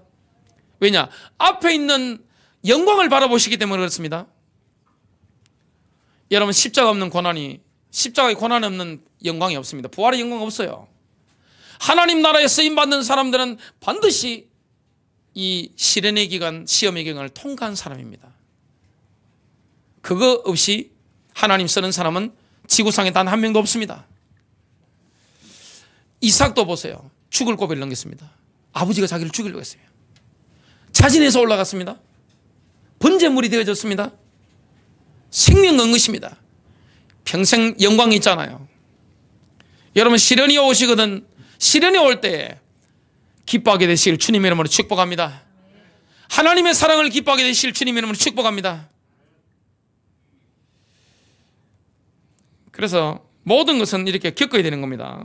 왜냐? 앞에 있는 영광을 바라보시기 때문에 그렇습니다. 여러분, 십자가의 고난이 없는 영광이 없습니다. 부활의 영광 없어요. 하나님 나라에 쓰임받는 사람들은 반드시 이 시련의 기간, 시험의 기간을 통과한 사람입니다. 그거 없이 하나님 쓰는 사람은 지구상에 단 한 명도 없습니다. 이삭도 보세요. 죽을 고비를 넘겼습니다. 아버지가 자기를 죽이려고 했어요. 자진해서 올라갔습니다. 번제물이 되어졌습니다. 생명 건 것입니다. 평생 영광이 있잖아요. 여러분, 시련이 오시거든 시련이 올 때 기뻐하게 되시길 주님의 이름으로 축복합니다. 하나님의 사랑을 기뻐하게 되시길 주님의 이름으로 축복합니다. 그래서 모든 것은 이렇게 겪어야 되는 겁니다.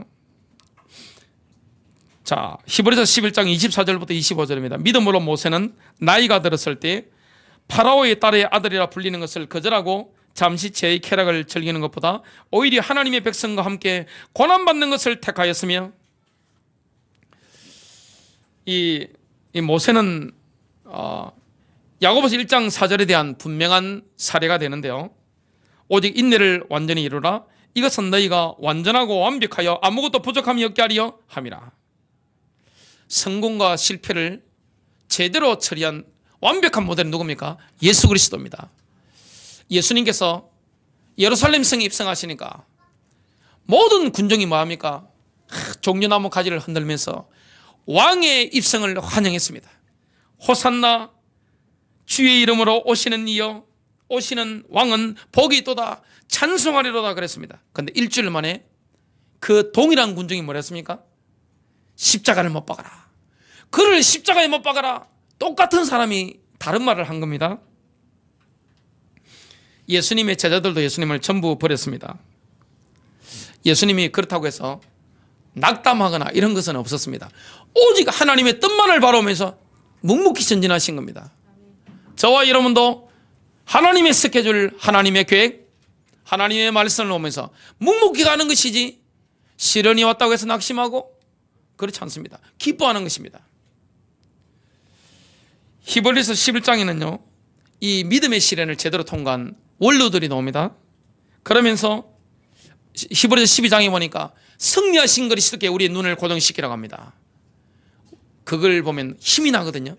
자, 히브리서 11장 24절부터 25절입니다. 믿음으로 모세는 나이가 들었을 때 파라오의 딸의 아들이라 불리는 것을 거절하고 잠시 죄의 쾌락을 즐기는 것보다 오히려 하나님의 백성과 함께 고난받는 것을 택하였으며, 이 모세는 야고보서 1장 4절에 대한 분명한 사례가 되는데요. 오직 인내를 완전히 이루라. 이것은 너희가 완전하고 완벽하여 아무것도 부족함이 없게 하려 함이라. 성공과 실패를 제대로 처리한 완벽한 모델은 누굽니까? 예수 그리스도입니다. 예수님께서 예루살렘 성에 입성하시니까 모든 군종이 뭐합니까? 종려나무 가지를 흔들면서 왕의 입성을 환영했습니다. 호산나, 주의 이름으로 오시는 이여, 오시는 왕은 복이 있도다, 찬송하리로다 그랬습니다. 그런데 일주일 만에 그 동일한 군중이 뭐랬습니까? 십자가를 못 박아라. 그를 십자가에 못 박아라. 똑같은 사람이 다른 말을 한 겁니다. 예수님의 제자들도 예수님을 전부 버렸습니다. 예수님이 그렇다고 해서 낙담하거나 이런 것은 없었습니다. 오직 하나님의 뜻만을 바라보면서 묵묵히 전진하신 겁니다. 저와 여러분도 하나님의 스케줄, 하나님의 계획, 하나님의 말씀을 보면서 묵묵히 가는 것이지 시련이 왔다고 해서 낙심하고 그렇지 않습니다. 기뻐하는 것입니다. 히브리서 11장에는요 이 믿음의 시련을 제대로 통과한 원로들이 나옵니다. 그러면서 히브리서 12장에 보니까 승리하신 그리스도께 우리의 눈을 고정시키라고 합니다. 그걸 보면 힘이 나거든요.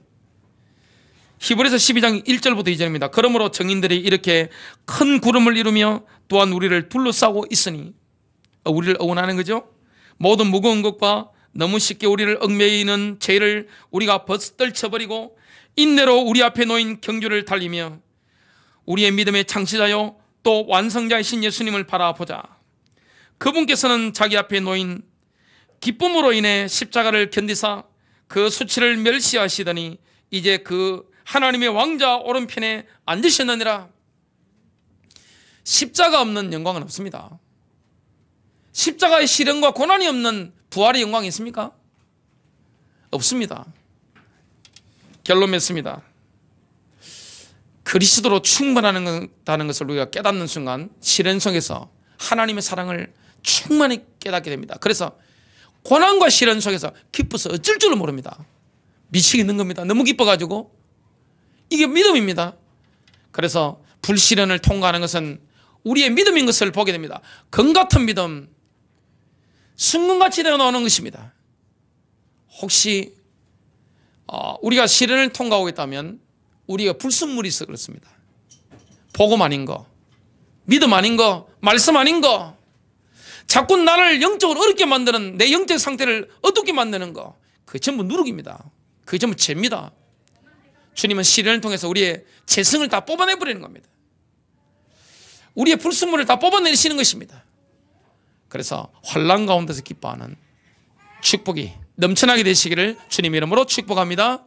히브리서 12장 1절부터 2절입니다. 그러므로 정인들이 이렇게 큰 구름을 이루며 또한 우리를 둘러싸고 있으니, 우리를 응원하는 거죠. 모든 무거운 것과 너무 쉽게 우리를 얽매이는 죄를 우리가 떨쳐버리고 인내로 우리 앞에 놓인 경주를 달리며 우리의 믿음의 창시자요 또 완성자이신 예수님을 바라보자. 그분께서는 자기 앞에 놓인 기쁨으로 인해 십자가를 견디사 그 수치를 멸시하시더니 이제 그 하나님의 왕자 오른편에 앉으셨느니라. 십자가 없는 영광은 없습니다. 십자가의 시련과 고난이 없는 부활의 영광이 있습니까? 없습니다. 결론 맺습니다. 그리스도로 충만하다는 것을 우리가 깨닫는 순간 시련 속에서 하나님의 사랑을 충만히 깨닫게 됩니다. 그래서 고난과 시련 속에서 기뻐서 어쩔 줄을 모릅니다. 미치겠는 겁니다. 너무 기뻐가지고. 이게 믿음입니다. 그래서 불시련을 통과하는 것은 우리의 믿음인 것을 보게 됩니다. 금 같은 믿음, 순금같이 되어 나오는 것입니다. 혹시 우리가 시련을 통과하고 있다면 우리가 불순물이 있어 그렇습니다. 복음 아닌 거, 믿음 아닌 거, 말씀 아닌 거, 자꾸 나를 영적으로 어렵게 만드는 내 영적 상태를 어둡게 만드는 거, 그게 전부 누룩입니다. 그게 전부 죄입니다. 주님은 시련을 통해서 우리의 죄성을 다 뽑아내버리는 겁니다. 우리의 불순물을 다 뽑아내시는 것입니다. 그래서 환난 가운데서 기뻐하는 축복이 넘쳐나게 되시기를 주님 이름으로 축복합니다.